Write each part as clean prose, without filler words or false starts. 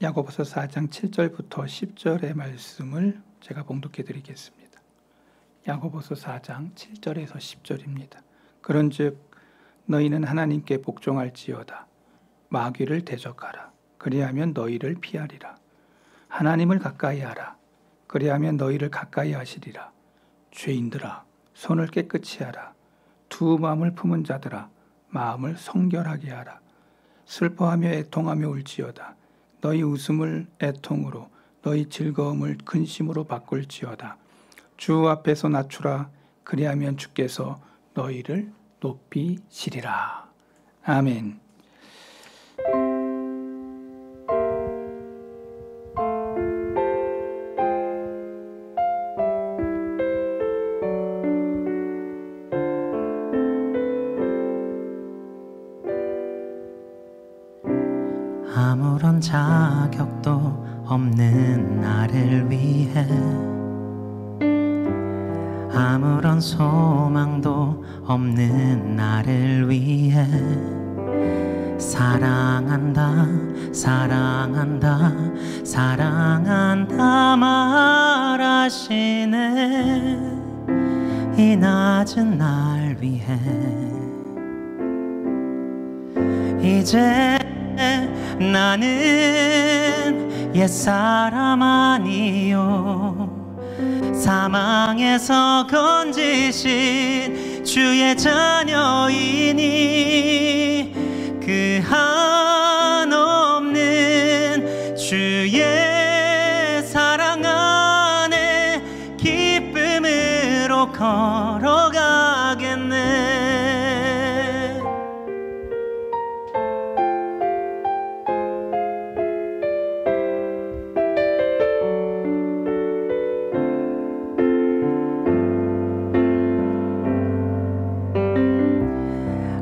야고보서 4장 7절부터 10절의 말씀을 제가 봉독해 드리겠습니다. 야고보서 4장 7절에서 10절입니다. 그런즉 너희는 하나님께 복종할지어다. 마귀를 대적하라. 그리하면 너희를 피하리라. 하나님을 가까이 하라. 그리하면 너희를 가까이 하시리라. 죄인들아, 손을 깨끗이 하라. 두 마음을 품은 자들아, 마음을 성결하게 하라. 슬퍼하며 애통하며 울지어다. 너희 웃음을 애통으로, 너희 즐거움을 근심으로 바꿀지어다. 주 앞에서 낮추라. 그리하면 주께서 너희를 높이시리라. 아멘. 아무런 자격도 없는 나를 위해, 아무런 소망도 없는 나를 위해 사랑한다, 사랑한다, 사랑한다 말하시네. 이 낮은 날 위해 이제 나는 옛사람 아니요, 사망에서 건지신 주의 자녀이니 그 한없는 주의 사랑 안에 기쁨으로 걸어가겠네.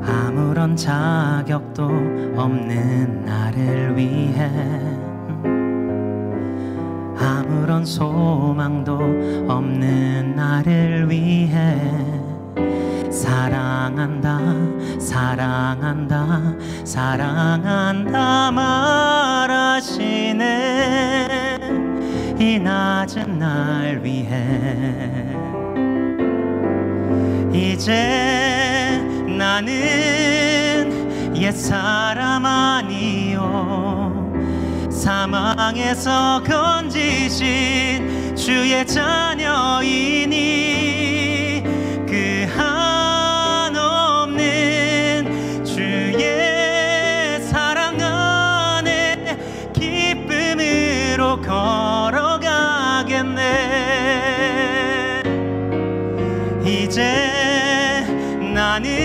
아무런 자격도 없는 나를 위해, 아무런 소망도 없는 나를 위해 사랑한다, 사랑한다, 사랑한다 말하시네. 이 낮은 날 위해 이제 나는 옛사람 아니요, 사망에서 건지신 주의 자녀이니 그 한없는 주의 사랑 안에 기쁨으로 걸어가겠네. 이제 나는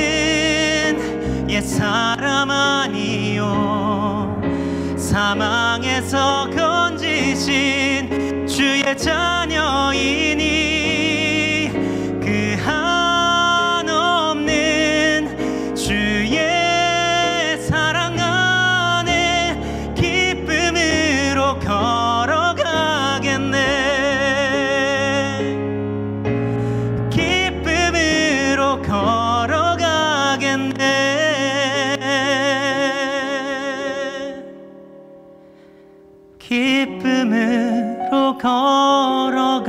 옛사람 아니요, 사망에서 건지신 주의 자녀이니 그 한없는 주의 사랑 안에 기쁨으로 걸어가겠네. 기쁨으로 걸어가겠네. 기쁨으로 걸어가겠네.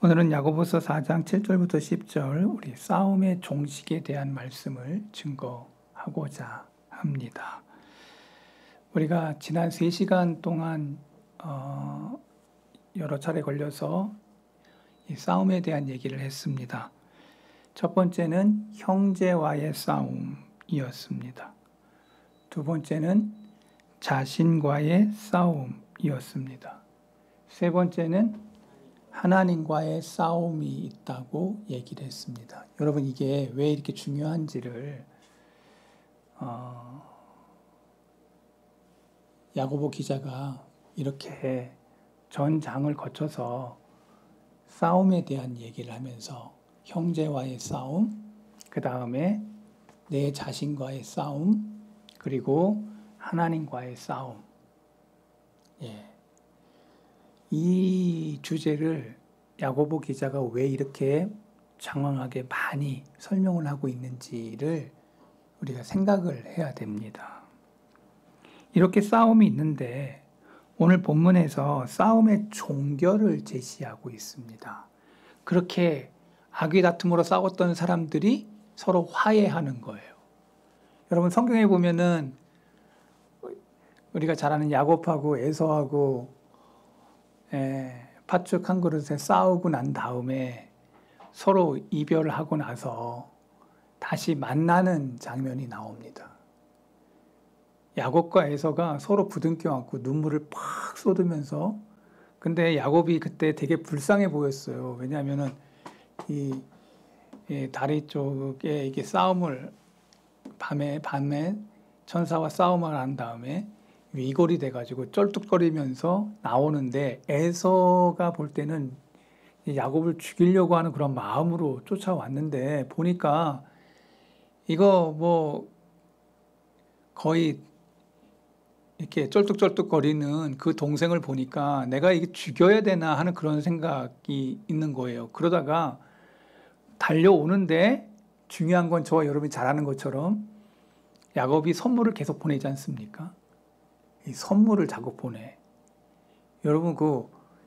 오늘은 야고보서 4장 7절부터 10절 우리 싸움의 종식에 대한 말씀을 증거하고자 합니다. 우리가 지난 3시간 동안 여러 차례 걸려서 이 싸움에 대한 얘기를 했습니다. 첫 번째는 형제와의 싸움이었습니다. 두 번째는 자신과의 싸움이었습니다. 세 번째는 하나님과의 싸움이 있다고 얘기를 했습니다. 여러분, 이게 왜 이렇게 중요한지를 야고보 기자가 이렇게 전 장을 거쳐서 싸움에 대한 얘기를 하면서 형제와의 싸움, 그 다음에 내 자신과의 싸움, 그리고 하나님과의 싸움. 이 이 주제를 야고보 기자가 왜 이렇게 장황하게 많이 설명을 하고 있는지를 우리가 생각을 해야 됩니다. 이렇게 싸움이 있는데 오늘 본문에서 싸움의 종결을 제시하고 있습니다. 그렇게 악의 다툼으로 싸웠던 사람들이 서로 화해하는 거예요. 여러분 성경에 보면은 우리가 잘 아는 야곱하고 에서하고 팥죽 한 그릇에 싸우고 난 다음에 서로 이별을 하고 나서 다시 만나는 장면이 나옵니다. 야곱과 에서가 서로 부둥켜 안고 눈물을 팍 쏟으면서, 근데 야곱이 그때 되게 불쌍해 보였어요. 왜냐하면은 이 다리 쪽에 이게 싸움을 밤에 천사와 싸움을 한 다음에 위골이 돼가지고 쩔뚝거리면서 나오는데, 에서가 볼 때는 야곱을 죽이려고 하는 그런 마음으로 쫓아왔는데 보니까 이거 뭐 거의 이렇게 쩔뚝쩔뚝거리는 그 동생을 보니까 내가 이게 죽여야 되나 하는 그런 생각이 있는 거예요. 그러다가 달려오는데, 중요한 건 저와 여러분이 잘 아는 것처럼 야곱이 선물을 계속 보내지 않습니까? 이 선물을 자꾸 보내. 여러분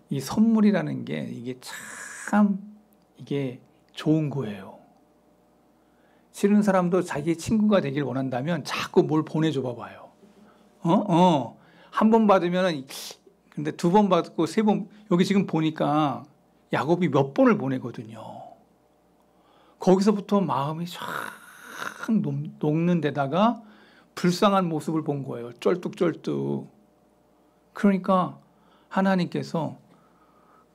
이 선물이라는 게 이게 참 이게 좋은 거예요. 싫은 사람도 자기 친구가 되길 원한다면 자꾸 뭘 보내줘 봐봐요. 한 번 받으면, 근데 두 번 받고 세 번, 여기 지금 보니까 야곱이 몇 번을 보내거든요. 거기서부터 마음이 쫙 녹는 데다가 불쌍한 모습을 본 거예요. 쩔뚝쩔뚝. 그러니까 하나님께서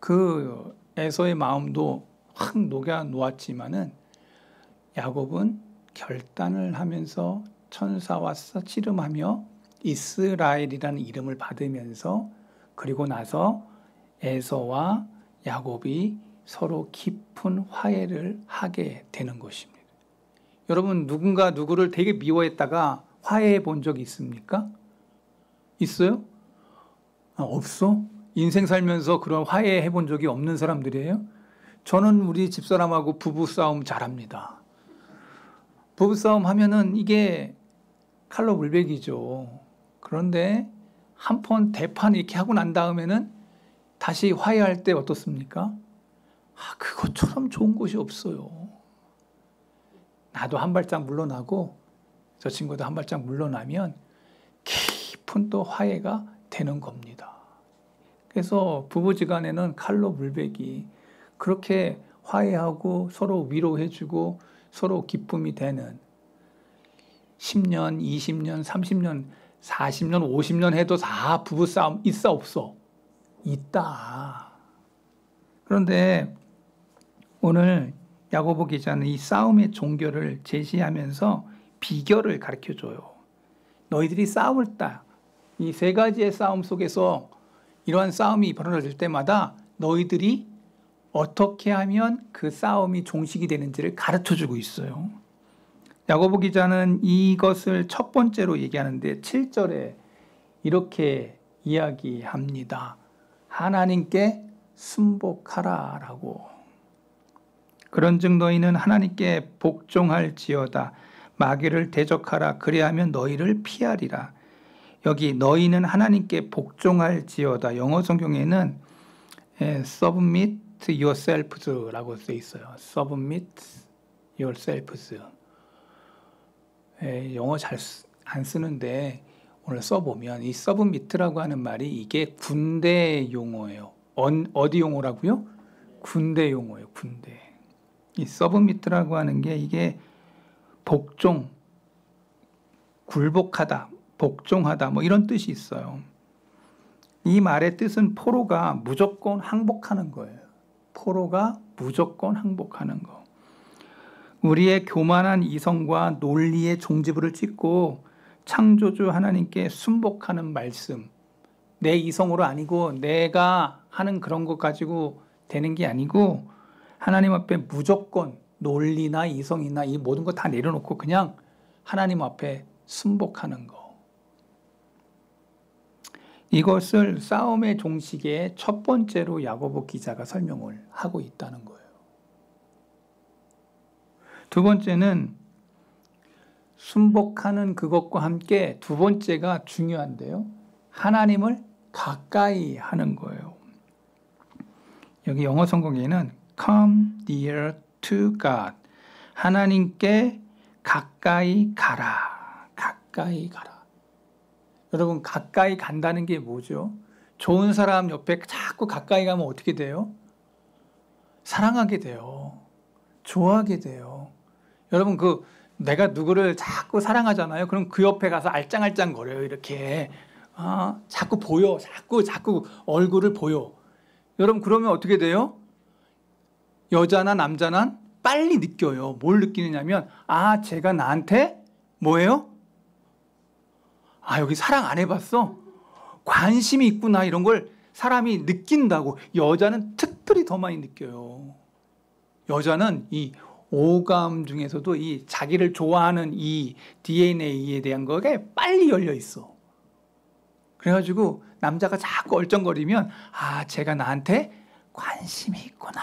그 에서의 마음도 확 녹여 놓았지만은 야곱은 결단을 하면서 천사와 씨름하며 이스라엘이라는 이름을 받으면서, 그리고 나서 에서와 야곱이 서로 깊은 화해를 하게 되는 것입니다. 여러분 누군가 누구를 되게 미워했다가 화해해 본 적이 있습니까? 있어요? 없어? 인생 살면서 그런 화해해 본 적이 없는 사람들이에요? 저는 우리 집사람하고 부부싸움 잘합니다. 부부싸움 하면은 이게 칼로 물베기죠. 그런데 한 번 대판 이렇게 하고 난 다음에는 다시 화해할 때 어떻습니까? 그것처럼 좋은 것이 없어요. 나도 한 발짝 물러나고 저 친구도 한 발짝 물러나면 깊은 또 화해가 되는 겁니다. 그래서 부부지간에는 칼로 물베기, 그렇게 화해하고 서로 위로해주고 서로 기쁨이 되는 10년, 20년, 30년, 40년, 50년 해도 다 부부싸움 있어 없어? 있다. 그런데 오늘 야고보 기자는 이 싸움의 종결을 제시하면서 비결을 가르쳐줘요. 너희들이 싸울 때 이 세 가지의 싸움 속에서 이러한 싸움이 벌어질 때마다 너희들이 어떻게 하면 그 싸움이 종식이 되는지를 가르쳐주고 있어요. 야고보 기자는 이것을 첫 번째로 얘기하는데 7절에 이렇게 이야기합니다. 하나님께 순복하라라고. 그런즉 너희는 하나님께 복종할지어다. 마귀를 대적하라. 그리하면 너희를 피하리라. 여기 너희는 하나님께 복종할지어다. 영어 성경에는 submit yourselves라고 써 있어요. submit yourselves. 영어 잘 안 쓰는데 오늘 써보면 이 submit라고 하는 말이 이게 군대 용어예요. 어디 용어라고요? 군대 용어예요. 군대. 이 submit라고 하는 게 이게 복종, 굴복하다, 복종하다 뭐 이런 뜻이 있어요. 이 말의 뜻은 포로가 무조건 항복하는 거예요. 포로가 무조건 항복하는 거. 우리의 교만한 이성과 논리의 종지부를 찍고 창조주 하나님께 순복하는 말씀. 내 이성으로 아니고 내가 하는 그런 것 가지고 되는 게 아니고 하나님 앞에 무조건 논리나 이성이나 이 모든 거 다 내려놓고 그냥 하나님 앞에 순복하는 거. 이것을 싸움의 종식의 첫 번째로 야고보 기자가 설명을 하고 있다는 거예요. 두 번째는 순복하는 그것과 함께 두 번째가 중요한데요. 하나님을 가까이 하는 거예요. 여기 영어 성경에는 come near to God. 하나님께 가까이 가라. 가까이 가라. 여러분, 가까이 간다는 게 뭐죠? 좋은 사람 옆에 자꾸 가까이 가면 어떻게 돼요? 사랑하게 돼요. 좋아하게 돼요. 여러분, 내가 누구를 자꾸 사랑하잖아요. 그럼 그 옆에 가서 알짱알짱 거려요. 이렇게. 자꾸 보여. 자꾸 얼굴을 보여. 여러분, 그러면 어떻게 돼요? 여자나 남자나 빨리 느껴요. 뭘 느끼느냐면, 쟤가 나한테 뭐예요? 여기 사랑 안 해봤어? 관심이 있구나. 이런 걸 사람이 느낀다고. 여자는 특별히 더 많이 느껴요. 여자는 이 오감 중에서도 이 자기를 좋아하는 이 DNA에 대한 거에 빨리 열려 있어. 그래가지고 남자가 자꾸 얼쩡거리면 쟤가 나한테 관심이 있구나.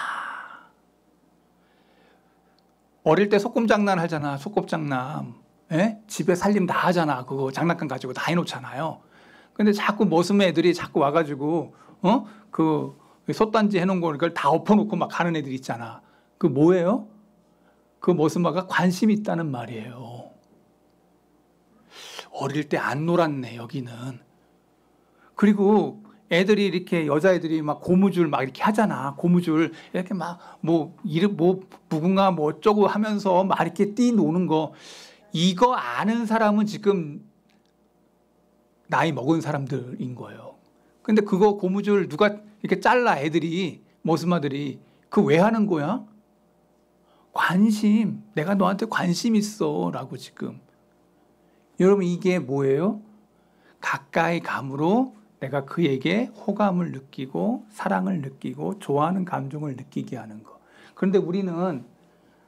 어릴 때 소꿉장난 하잖아. 소꿉장난. 집에 살림 다 하잖아. 그거 장난감 가지고 다 해놓잖아요. 근데 자꾸 머슴 애들이 자꾸 와가지고 그 솥단지 해놓은 걸 다 엎어놓고 막 가는 애들 있잖아. 그 뭐예요? 그 머슴아가 관심이 있다는 말이에요. 어릴 때 안 놀았네, 여기는. 그리고 애들이 이렇게, 여자애들이 막 고무줄 막 이렇게 하잖아. 고무줄 이렇게 막 무궁화 뭐 어쩌고 하면서 막 이렇게 뛰노는 거. 이거 아는 사람은 지금 나이 먹은 사람들인 거예요. 근데 그거 고무줄 누가 이렇게 잘라, 애들이, 머슴아들이. 그 왜 하는 거야? 관심. 내가 너한테 관심 있어. 라고 지금. 여러분, 이게 뭐예요? 가까이 감으로 내가 그에게 호감을 느끼고 사랑을 느끼고 좋아하는 감정을 느끼게 하는 거. 그런데 우리는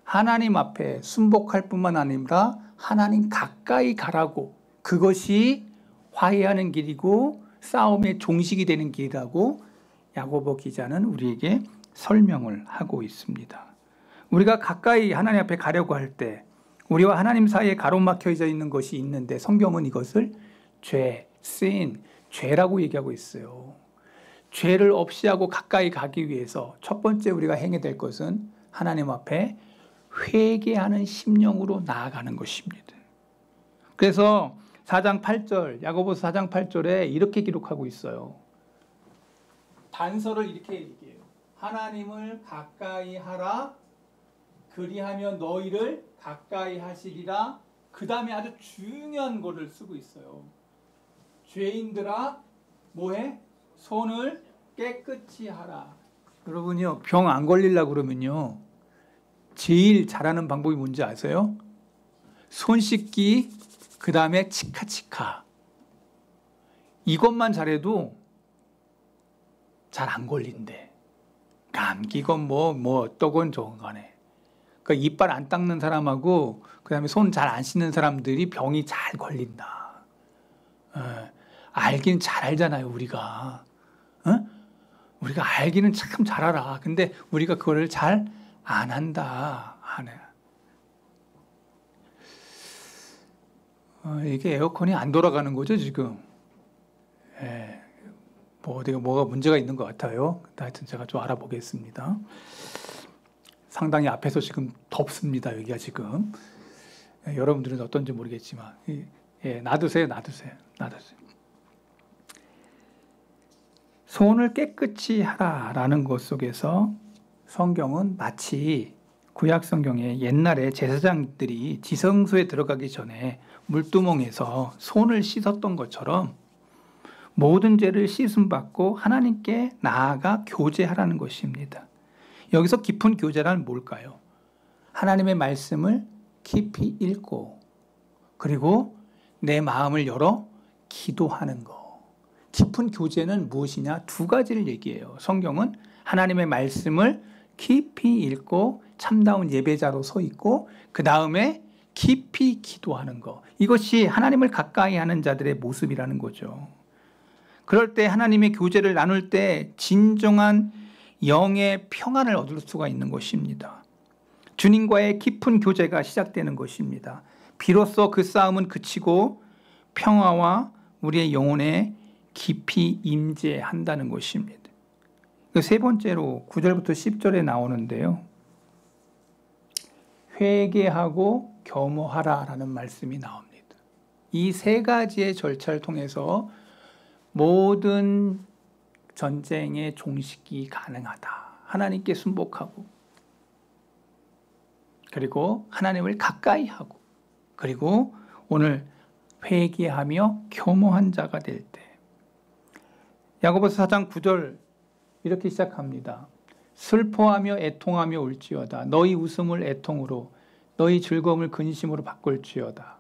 하나님 앞에 순복할 뿐만 아니라 하나님 가까이 가라고, 그것이 화해하는 길이고 싸움의 종식이 되는 길이라고 야고보 기자는 우리에게 설명을 하고 있습니다. 우리가 가까이 하나님 앞에 가려고 할 때 우리와 하나님 사이에 가로막혀져 있는 것이 있는데, 성경은 이것을 죄, sin, 죄라고 얘기하고 있어요. 죄를 없이 하고 가까이 가기 위해서 첫 번째 우리가 행해야 될 것은 하나님 앞에 회개하는 심령으로 나아가는 것입니다. 그래서 4장 8절, 야고보서 4장 8절에 이렇게 기록하고 있어요. 단서를 이렇게 얘기해요. 하나님을 가까이 하라. 그리하면 너희를 가까이 하시리라. 그 다음에 아주 중요한 거를 쓰고 있어요. 죄인들아, 뭐해? 손을 깨끗이 하라. 여러분요, 병 안 걸리려고 그러면요, 제일 잘하는 방법이 뭔지 아세요? 손 씻기, 그 다음에 치카치카. 이것만 잘해도 잘 안 걸린대. 감기건 뭐 어떠건 좋은 거네. 그러니까 이빨 안 닦는 사람하고 그 다음에 손 잘 안 씻는 사람들이 병이 잘 걸린다. 알긴 잘 알잖아요, 우리가. 우리가 알기는 참 잘 알아. 근데 우리가 그거를 잘 안 한다. 안 해. 이게 에어컨이 안 돌아가는 거죠, 지금. 어디가 뭐가 문제가 있는 것 같아요. 하여튼 제가 좀 알아보겠습니다. 상당히 앞에서 지금 덥습니다, 여기가 지금. 여러분들은 어떤지 모르겠지만. 놔두세요. 손을 깨끗이 하라라는 것 속에서 성경은 마치 구약 성경에 옛날에 제사장들이 지성소에 들어가기 전에 물두멍에서 손을 씻었던 것처럼 모든 죄를 씻음 받고 하나님께 나아가 교제하라는 것입니다. 여기서 깊은 교제란 뭘까요? 하나님의 말씀을 깊이 읽고, 그리고 내 마음을 열어 기도하는 것. 깊은 교제는 무엇이냐? 두 가지를 얘기해요. 성경은 하나님의 말씀을 깊이 읽고 참다운 예배자로 서 있고, 그 다음에 깊이 기도하는 것. 이것이 하나님을 가까이 하는 자들의 모습이라는 거죠. 그럴 때 하나님의 교제를 나눌 때 진정한 영의 평안을 얻을 수가 있는 것입니다. 주님과의 깊은 교제가 시작되는 것입니다. 비로소 그 싸움은 그치고 평화와 우리의 영혼에 깊이 임재한다는 것입니다. 세 번째로 9절부터 10절에 나오는데요. 회개하고 겸허하라라는 말씀이 나옵니다. 이 세 가지의 절차를 통해서 모든 전쟁의 종식이 가능하다. 하나님께 순복하고, 그리고 하나님을 가까이 하고, 그리고 오늘 회개하며 겸허한 자가 될 때. 야고보서 4장 9절 이렇게 시작합니다. 슬퍼하며 애통하며 울지어다. 너희 웃음을 애통으로, 너희 즐거움을 근심으로 바꿀지어다.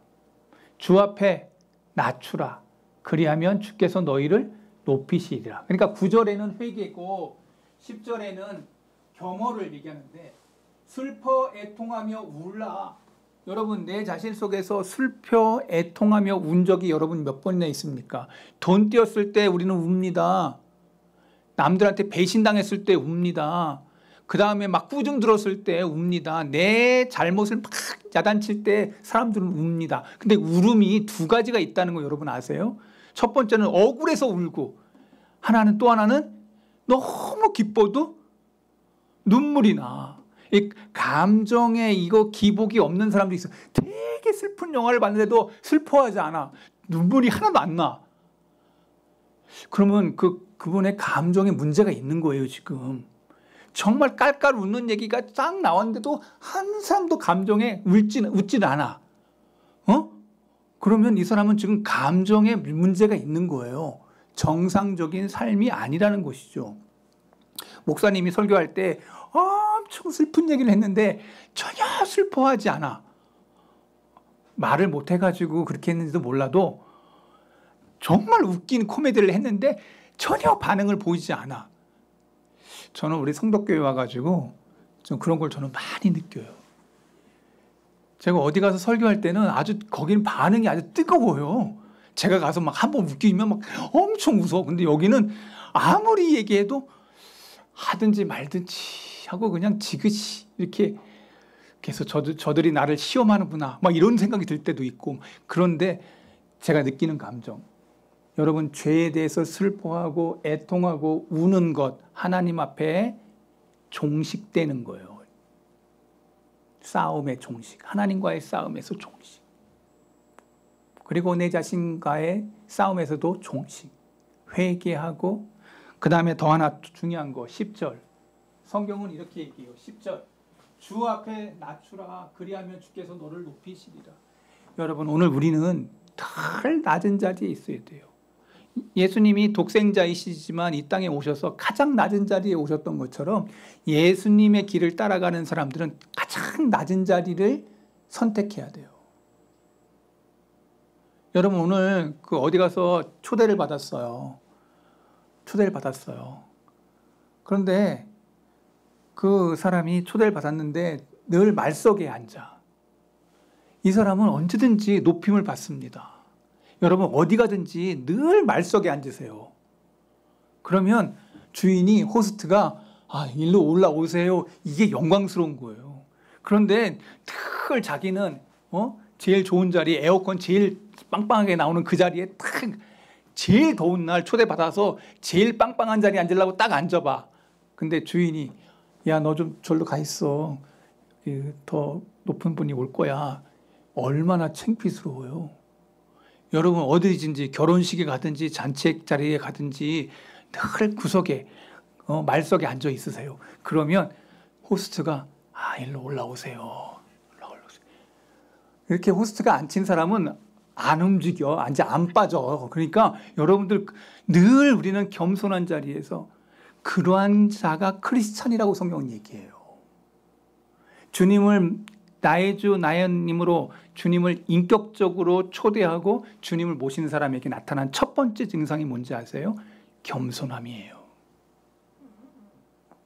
주 앞에 낮추라. 그리하면 주께서 너희를 높이시리라. 그러니까 9절에는 회개고 10절에는 겸허를 얘기하는데, 슬퍼 애통하며 울라. 여러분, 내 자신 속에서 슬퍼 애통하며 운 적이 여러분 몇 번이나 있습니까? 돈 띄었을 때 우리는 웁니다. 남들한테 배신당했을 때 웁니다. 그 다음에 막 꾸중 들었을 때 웁니다. 내 잘못을 막 야단칠 때 사람들은 웁니다. 근데 울음이 두 가지가 있다는 거 여러분 아세요? 첫 번째는 억울해서 울고, 하나는 또 하나는 너무 기뻐도 눈물이 나. 이 감정에 이거 기복이 없는 사람도 있어. 되게 슬픈 영화를 봤는데도 슬퍼하지 않아. 눈물이 하나도 안 나. 그러면 그분의 감정에 문제가 있는 거예요, 지금. 정말 깔깔 웃는 얘기가 쫙 나왔는데도 한 사람도 감정에 웃질 않아. 그러면 이 사람은 지금 감정에 문제가 있는 거예요. 정상적인 삶이 아니라는 것이죠. 목사님이 설교할 때 엄청 슬픈 얘기를 했는데 전혀 슬퍼하지 않아. 말을 못해가지고 그렇게 했는지도 몰라도 정말 웃긴 코미디를 했는데 전혀 반응을 보이지 않아. 저는 우리 성덕교회 와가지고 좀 그런 걸 저는 많이 느껴요. 제가 어디 가서 설교할 때는 아주 거기는 반응이 아주 뜨거워요. 제가 가서 막 한번 웃기면 막 엄청 웃어. 근데 여기는 아무리 얘기해도 하든지 말든지 하고 그냥 지그시 이렇게 계속 저들이 나를 시험하는구나 막 이런 생각이 들 때도 있고. 그런데 제가 느끼는 감정, 여러분, 죄에 대해서 슬퍼하고 애통하고 우는 것, 하나님 앞에 종식되는 거예요. 싸움의 종식, 하나님과의 싸움에서 종식, 그리고 내 자신과의 싸움에서도 종식, 회개하고, 그 다음에 더 하나 중요한 거 10절. 성경은 이렇게 얘기해요. 10절, 주 앞에 낮추라. 그리하면 주께서 너를 높이시리라. 여러분, 오늘 우리는 덜 낮은 자리에 있어야 돼요. 예수님이 독생자이시지만 이 땅에 오셔서 가장 낮은 자리에 오셨던 것처럼 예수님의 길을 따라가는 사람들은 가장 낮은 자리를 선택해야 돼요. 여러분, 오늘 어디 가서 초대를 받았어요. 그런데 그 사람이 초대를 받았는데 늘 말석에 앉아. 이 사람은 언제든지 높임을 받습니다. 여러분, 어디 가든지 늘 말석에 앉으세요. 그러면 주인이, 호스트가 일로 올라오세요. 이게 영광스러운 거예요. 그런데 늘 자기는 제일 좋은 자리, 에어컨 제일 빵빵하게 나오는 그 자리에 딱 제일 더운 날 초대받아서 제일 빵빵한 자리에 앉으려고 딱 앉아봐. 근데 주인이, 야, 너 좀 절로 가 있어. 더 높은 분이 올 거야. 얼마나 창피스러워요. 여러분, 어디든지 결혼식에 가든지 잔치 자리에 가든지 늘 구석에 말석에 앉아 있으세요. 그러면 호스트가 일로 올라오세요. 이렇게 호스트가 앉힌 사람은 안 움직여, 안 빠져. 그러니까 여러분들 늘 우리는 겸손한 자리에서, 그러한 자가 크리스찬이라고 성경은 얘기해요. 주님을 나의 주 나의 하나님으로 주님을 인격적으로 초대하고 주님을 모시는 사람에게 나타난 첫 번째 증상이 뭔지 아세요? 겸손함이에요.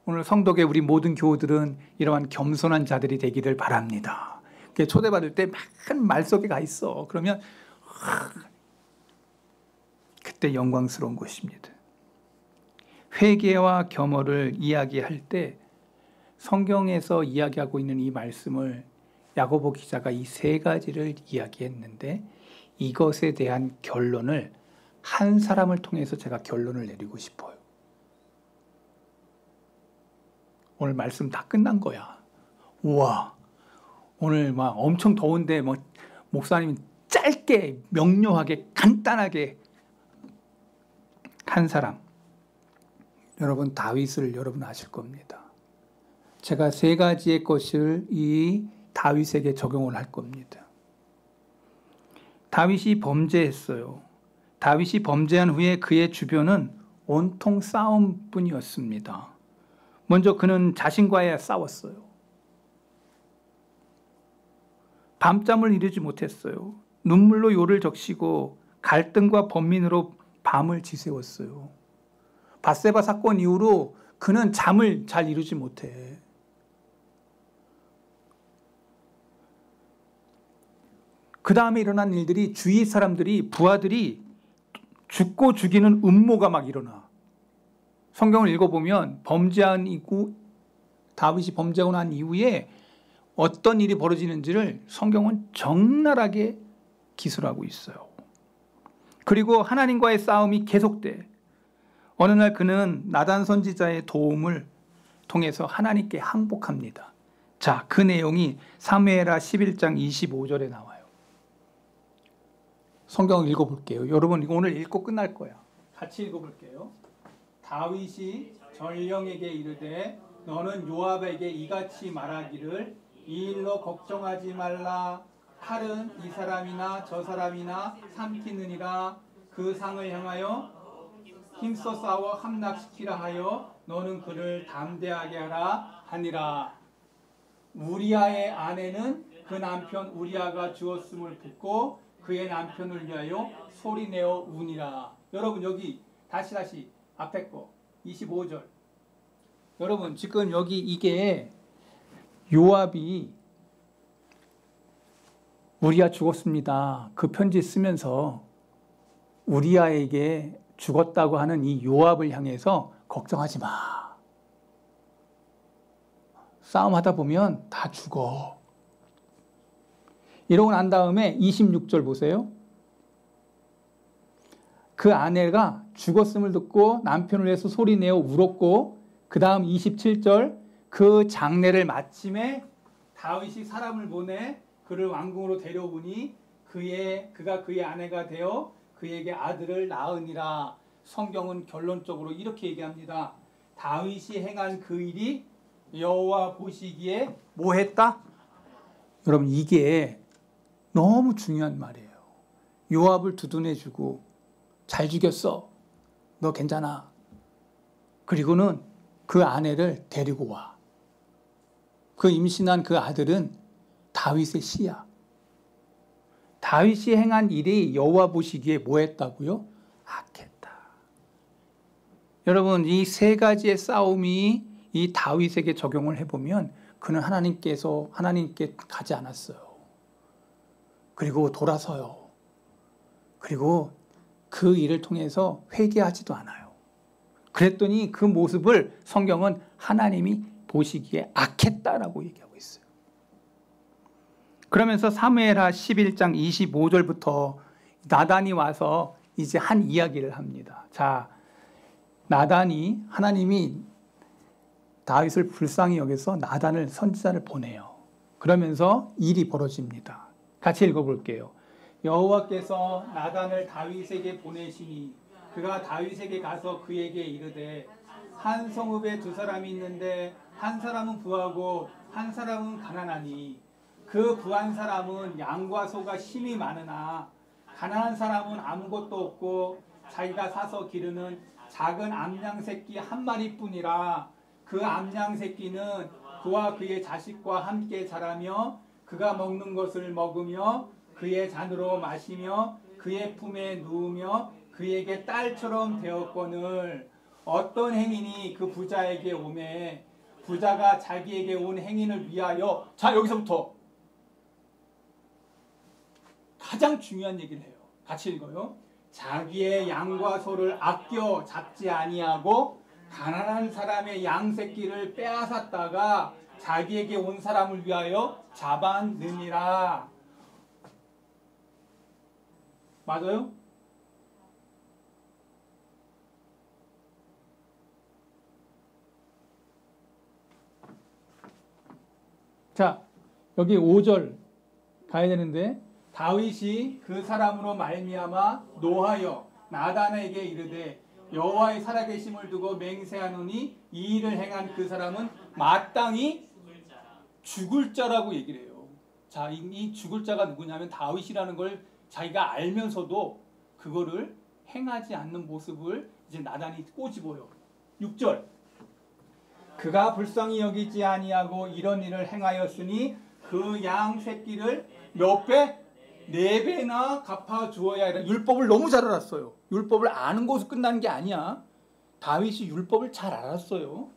오늘 성덕의 우리 모든 교우들은 이러한 겸손한 자들이 되기를 바랍니다. 초대받을 때 막 말석에 가 있어. 그러면 그때 영광스러운 것입니다. 회개와 겸허를 이야기할 때 성경에서 이야기하고 있는 이 말씀을 야고보 기자가 이 세 가지를 이야기했는데 이것에 대한 결론을 한 사람을 통해서 제가 결론을 내리고 싶어요. 오늘 말씀 다 끝난 거야. 우와, 오늘 막 엄청 더운데 뭐 목사님이 짧게 명료하게 간단하게 한 사람, 여러분 다윗을 여러분 아실 겁니다. 제가 세 가지의 것을 이 다윗에게 적용을 할 겁니다. 다윗이 범죄했어요. 다윗이 범죄한 후에 그의 주변은 온통 싸움뿐이었습니다. 먼저 그는 자신과의 싸웠어요. 밤잠을 이루지 못했어요. 눈물로 요를 적시고 갈등과 번민으로 밤을 지새웠어요. 밧세바 사건 이후로 그는 잠을 잘 이루지 못해. 그 다음에 일어난 일들이 주위 사람들이 부하들이 죽고 죽이는 음모가 막 일어나. 성경을 읽어보면 범죄한 이후 다윗이 범죄하고 난 이후에 어떤 일이 벌어지는지를 성경은 적나라하게 기술하고 있어요. 그리고 하나님과의 싸움이 계속돼. 어느 날 그는 나단 선지자의 도움을 통해서 하나님께 항복합니다. 자, 그 내용이 사무엘하 11장 25절에 나와요. 성경을 읽어볼게요. 여러분 이거 오늘 읽고 끝날 거야. 같이 읽어볼게요. 다윗이 전령에게 이르되 너는 요압에게 이같이 말하기를 이 일로 걱정하지 말라. 칼은 이 사람이나 저 사람이나 삼키느니라. 그 상을 향하여 힘써 싸워 함락시키라 하여 너는 그를 담대하게 하라 하니라. 우리아의 아내는 그 남편 우리아가 주었음을 듣고 그의 남편을 위하여 소리내어 우니라. 여러분 여기 다시 앞에 거 25절. 여러분 지금 여기 이게 요압이 우리아 죽었습니다. 그 편지 쓰면서 우리아에게 죽었다고 하는 이 요압을 향해서 걱정하지 마. 싸움하다 보면 다 죽어. 이러고 난 다음에 26절 보세요. 그 아내가 죽었음을 듣고 남편을 위해서 소리내어 울었고 그 다음 27절 그 장례를 마침에 다윗이 사람을 보내 그를 왕궁으로 데려오니 그가 그의 아내가 되어 그에게 아들을 낳으니라. 성경은 결론적으로 이렇게 얘기합니다. 다윗이 행한 그 일이 여호와 보시기에 뭐 했다? 여러분 이게 너무 중요한 말이에요. 요압을 두둔해주고 잘 죽였어. 너 괜찮아. 그리고는 그 아내를 데리고 와. 그 임신한 그 아들은 다윗의 씨야. 다윗이 행한 일이 여호와 보시기에 뭐 했다고요? 악했다. 여러분 이 세 가지의 싸움이 이 다윗에게 적용을 해보면 그는 하나님께 가지 않았어요. 그리고 돌아서요. 그리고 그 일을 통해서 회개하지도 않아요. 그랬더니 그 모습을 성경은 하나님이 보시기에 악했다라고 얘기하고 있어요. 그러면서 사무엘하 11장 25절부터 나단이 와서 이제 한 이야기를 합니다. 자, 나단이 하나님이 다윗을 불쌍히 여겨서 나단을 선지자를 보내요. 그러면서 일이 벌어집니다. 같이 읽어볼게요. 여호와께서 나단을 다윗에게 보내시니 그가 다윗에게 가서 그에게 이르되 한 성읍에 두 사람이 있는데 한 사람은 부하고 한 사람은 가난하니 그 부한 사람은 양과 소가 힘이 많으나 가난한 사람은 아무것도 없고 자기가 사서 기르는 작은 암양 새끼 한 마리뿐이라. 그 암양 새끼는 그와 그의 자식과 함께 자라며 그가 먹는 것을 먹으며 그의 잔으로 마시며 그의 품에 누우며 그에게 딸처럼 되었거늘 어떤 행인이 그 부자에게 오매 부자가 자기에게 온 행인을 위하여. 자, 여기서부터 가장 중요한 얘기를 해요. 같이 읽어요. 자기의 양과 소를 아껴 잡지 아니하고 가난한 사람의 양 새끼를 빼앗았다가 자기에게 온 사람을 위하여 잡았느니라. 맞아요? 자, 여기 5절 가야 되는데, 다윗이 그 사람으로 말미암아 노하여 나단에게 이르되 여호와의 살아계심을 두고 맹세하노니 이 일을 행한 그 사람은 마땅히 죽을 자라고 얘기를 해요. 자, 이 죽을 자가 누구냐면 다윗이라는 걸 자기가 알면서도 그거를 행하지 않는 모습을 이제 나단이 꼬집어요. 6절, 그가 불쌍히 여기지 아니하고 이런 일을 행하였으니 그 양 새끼를 몇 배? 4배나 갚아주어야 하라. 율법을 너무 잘 알았어요. 율법을 아는 것으로 끝나는 게 아니야. 다윗이 율법을 잘 알았어요.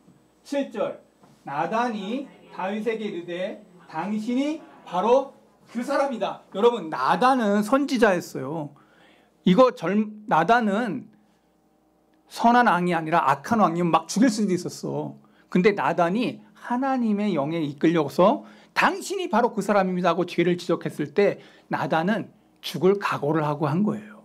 7절, 나단이 다윗에게 이르되 당신이 바로 그 사람이다. 여러분, 나단은 선지자였어요. 나단은 선한 왕이 아니라 악한 왕이면 막 죽일 수도 있었어. 근데 나단이 하나님의 영에 이끌려서 당신이 바로 그 사람입니다 하고 죄를 지적했을 때 나단은 죽을 각오를 하고 한 거예요.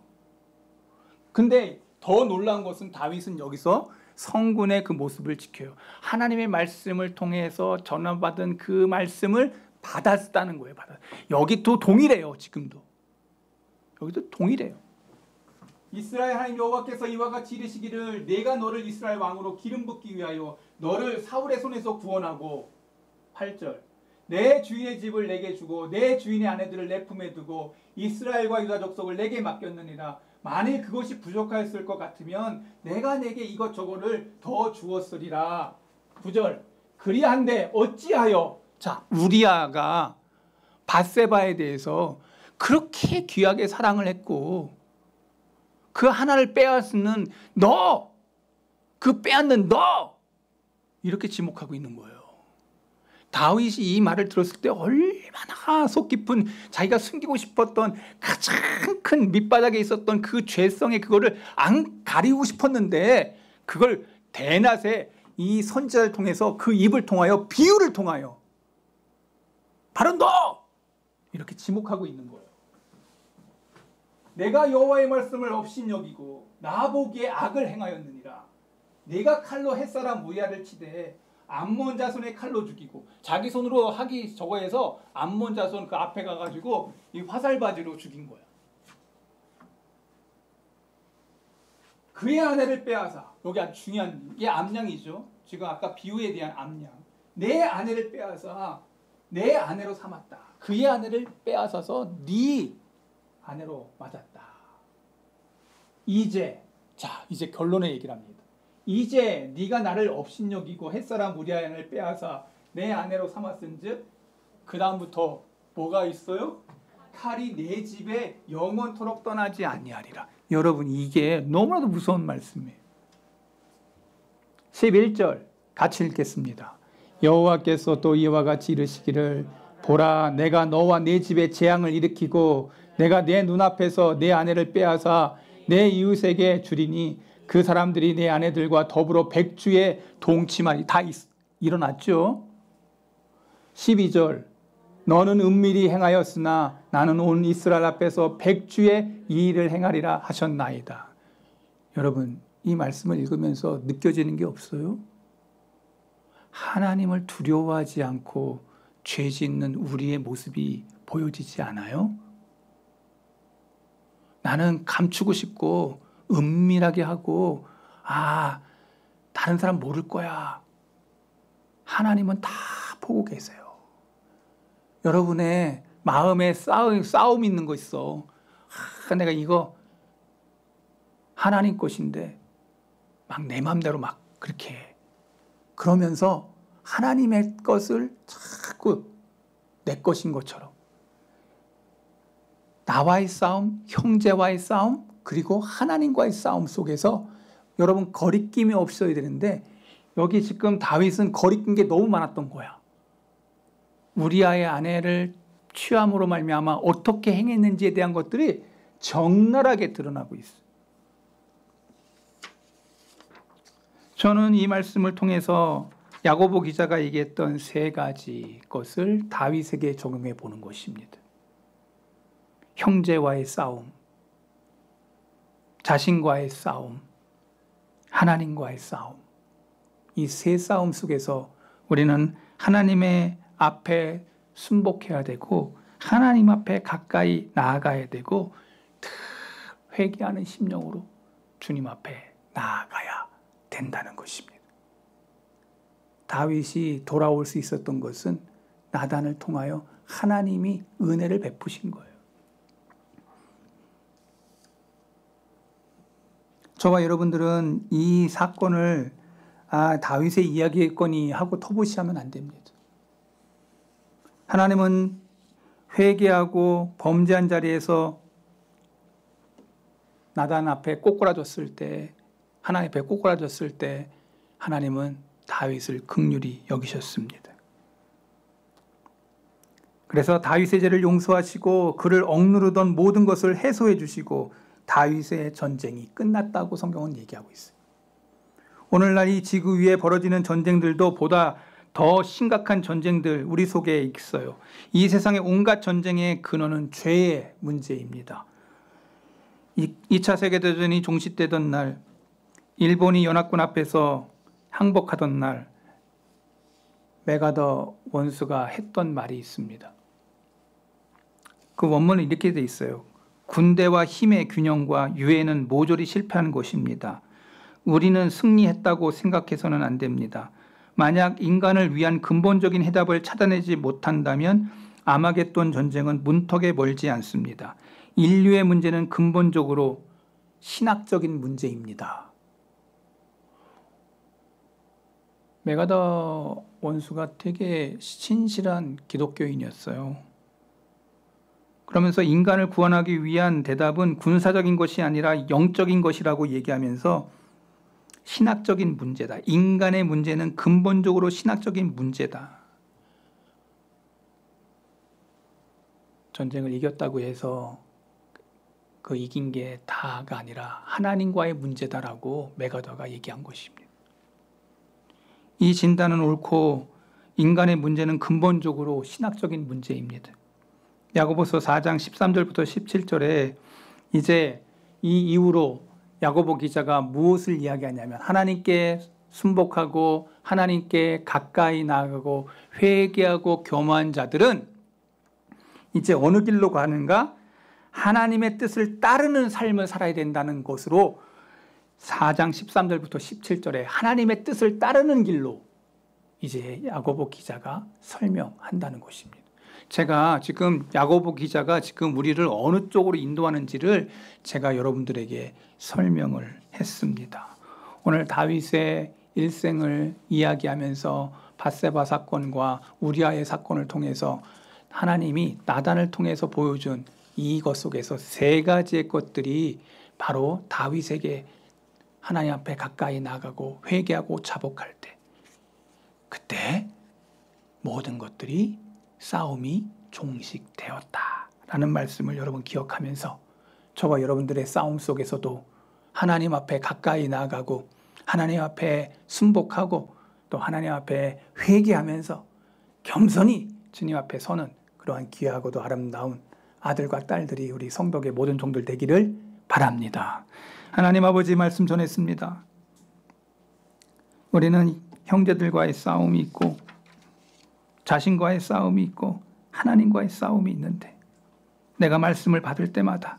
근데 더 놀라운 것은 다윗은 여기서 성군의 그 모습을 지켜요. 하나님의 말씀을 통해서 전화받은 그 말씀을 받았다는 거예요. 여기도 동일해요. 지금도 여기도 동일해요. 이스라엘 하나님 여호와께서 이와 같이 이르시기를 내가 너를 이스라엘 왕으로 기름 붓기 위하여 너를 사울의 손에서 구원하고 8절, 내 주인의 집을 내게 주고 내 주인의 아내들을 내 품에 두고 이스라엘과 유다 족속을 내게 맡겼느니라. 만일 그것이 부족하였을 것 같으면 내가 내게 이것저것을 더 주었으리라. 9절, 그리한데 어찌하여. 자, 우리아가 밧세바에 대해서 그렇게 귀하게 사랑을 했고 그 하나를 빼앗는 너, 그 빼앗는 너, 이렇게 지목하고 있는 거예요. 다윗이 이 말을 들었을 때 얼마나 속 깊은 자기가 숨기고 싶었던 가장 큰 밑바닥에 있었던 그 죄성의 그거를 안 가리고 싶었는데 그걸 대낮에 이 선지자를 통해서 그 입을 통하여 비유를 통하여 바로 너! 이렇게 지목하고 있는 거예요. 내가 여호와의 말씀을 업신여기고 나보기에 악을 행하였느니라. 내가 칼로 햇사람 우리아를 치되 암몬 자손의 칼로 죽이고, 자기 손으로 하기 저거해서 암몬 자손 그 앞에 가가지고 이 화살바지로 죽인 거야. 그의 아내를 빼앗아. 여기 아주 중요한 게 암양이죠. 지금 아까 비유에 대한 암양. 내 아내를 빼앗아 내 아내로 삼았다. 그의 아내를 빼앗아서 네 아내로 맞았다. 이제 결론의 얘기를 합니다. 이제 네가 나를 업신여기고 햇사람 우리아를 빼앗아 내 아내로 삼았은즉 그 다음부터 뭐가 있어요? 칼이 내 집에 영원토록 떠나지 아니하리라. 여러분, 이게 너무나도 무서운 말씀이에요. 11절 같이 읽겠습니다. 여호와께서 또 이와 같이 이르시기를 보라, 내가 너와 내 집에 재앙을 일으키고 내가 내 눈앞에서 내 아내를 빼앗아 내 이웃에게 주리니 그 사람들이 내 아내들과 더불어 백주에 동침하리. 다 일어났죠. 12절, 너는 은밀히 행하였으나 나는 온 이스라엘 앞에서 백주에 이 일을 행하리라 하셨나이다. 여러분, 이 말씀을 읽으면서 느껴지는 게 없어요? 하나님을 두려워하지 않고 죄 짓는 우리의 모습이 보여지지 않아요? 나는 감추고 싶고 은밀하게 하고 다른 사람 모를 거야. 하나님은 다 보고 계세요. 여러분의 마음에 싸움 있는 거 있어. 내가 이거 하나님 것인데 막 내 마음대로 막 그렇게 해. 그러면서 하나님의 것을 자꾸 내 것인 것처럼, 나와의 싸움, 형제와의 싸움, 그리고 하나님과의 싸움 속에서 여러분 거리낌이 없어야 되는데 여기 지금 다윗은 거리낀 게 너무 많았던 거야. 우리아의 아내를 취함으로 말미암아 어떻게 행했는지에 대한 것들이 적나라하게 드러나고 있어요. 저는 이 말씀을 통해서 야고보 기자가 얘기했던 세 가지 것을 다윗에게 적용해 보는 것입니다. 형제와의 싸움, 자신과의 싸움, 하나님과의 싸움. 이 세 싸움 속에서 우리는 하나님의 앞에 순복해야 되고 하나님 앞에 가까이 나아가야 되고 회개하는 심령으로 주님 앞에 나아가야 된다는 것입니다. 다윗이 돌아올 수 있었던 것은 나단을 통하여 하나님이 은혜를 베푸신 거예요. 저와 여러분들은 이 사건을 다윗의 이야기겠거니 하고 터부시하면 안 됩니다. 하나님은 회개하고 범죄한 자리에서 나단 앞에 꼬꾸라졌을 때, 하나님 앞에 꼬꾸라졌을 때 하나님은 다윗을 긍휼히 여기셨습니다. 그래서 다윗의 죄를 용서하시고 그를 억누르던 모든 것을 해소해 주시고 다윗의 전쟁이 끝났다고 성경은 얘기하고 있어요. 오늘날 이 지구 위에 벌어지는 전쟁들도 보다 더 심각한 전쟁들 우리 속에 있어요. 이 세상의 온갖 전쟁의 근원은 죄의 문제입니다. 2차 세계대전이 종식되던 날, 일본이 연합군 앞에서 항복하던 날, 메가더 원수가 했던 말이 있습니다. 그 원문은 이렇게 돼 있어요. 군대와 힘의 균형과 유해는 모조리 실패한 것입니다. 우리는 승리했다고 생각해서는 안 됩니다. 만약 인간을 위한 근본적인 해답을 찾아내지 못한다면 아마겟돈 전쟁은 문턱에 멀지 않습니다. 인류의 문제는 근본적으로 신학적인 문제입니다. 메가더 원수가 되게 신실한 기독교인이었어요. 그러면서 인간을 구원하기 위한 대답은 군사적인 것이 아니라 영적인 것이라고 얘기하면서 신학적인 문제다. 인간의 문제는 근본적으로 신학적인 문제다. 전쟁을 이겼다고 해서 그 이긴 게 다가 아니라 하나님과의 문제다라고 메가더가 얘기한 것입니다. 이 진단은 옳고 인간의 문제는 근본적으로 신학적인 문제입니다. 야고보서 4장 13절부터 17절에 이제 이 이후로 야고보 기자가 무엇을 이야기하냐면 하나님께 순복하고 하나님께 가까이 나아가고 회개하고 겸허한 자들은 이제 어느 길로 가는가? 하나님의 뜻을 따르는 삶을 살아야 된다는 것으로 4장 13절부터 17절에 하나님의 뜻을 따르는 길로 이제 야고보 기자가 설명한다는 것입니다. 제가 지금 야고보 기자가 지금 우리를 어느 쪽으로 인도하는지를 제가 여러분들에게 설명을 했습니다. 오늘 다윗의 일생을 이야기하면서 밧세바 사건과 우리아의 사건을 통해서 하나님이 나단을 통해서 보여준 이것 속에서 세 가지의 것들이 바로 다윗에게 하나님 앞에 가까이 나가고 회개하고 자복할 때 그때 모든 것들이 싸움이 종식되었다라는 말씀을 여러분 기억하면서 저와 여러분들의 싸움 속에서도 하나님 앞에 가까이 나아가고 하나님 앞에 순복하고 또 하나님 앞에 회개하면서 겸손히 주님 앞에 서는 그러한 귀하고도 아름다운 아들과 딸들이 우리 성도의 모든 종들 되기를 바랍니다. 하나님 아버지 말씀 전했습니다. 우리는 형제들과의 싸움이 있고 자신과의 싸움이 있고 하나님과의 싸움이 있는데 내가 말씀을 받을 때마다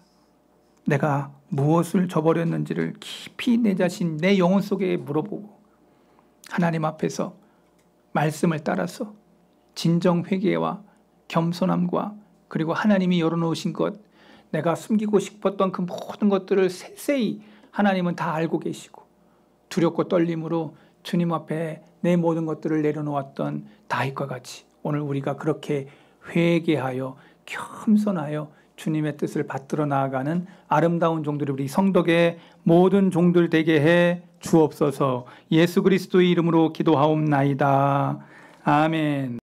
내가 무엇을 저버렸는지를 깊이 내 자신, 내 영혼 속에 물어보고 하나님 앞에서 말씀을 따라서 진정 회개와 겸손함과 그리고 하나님이 열어놓으신 것, 내가 숨기고 싶었던 그 모든 것들을 세세히 하나님은 다 알고 계시고 두렵고 떨림으로 주님 앞에 내 모든 것들을 내려놓았던 다윗과 같이 오늘 우리가 그렇게 회개하여 겸손하여 주님의 뜻을 받들어 나아가는 아름다운 종들이 우리 성덕의 모든 종들 되게 해 주옵소서. 예수 그리스도의 이름으로 기도하옵나이다. 아멘.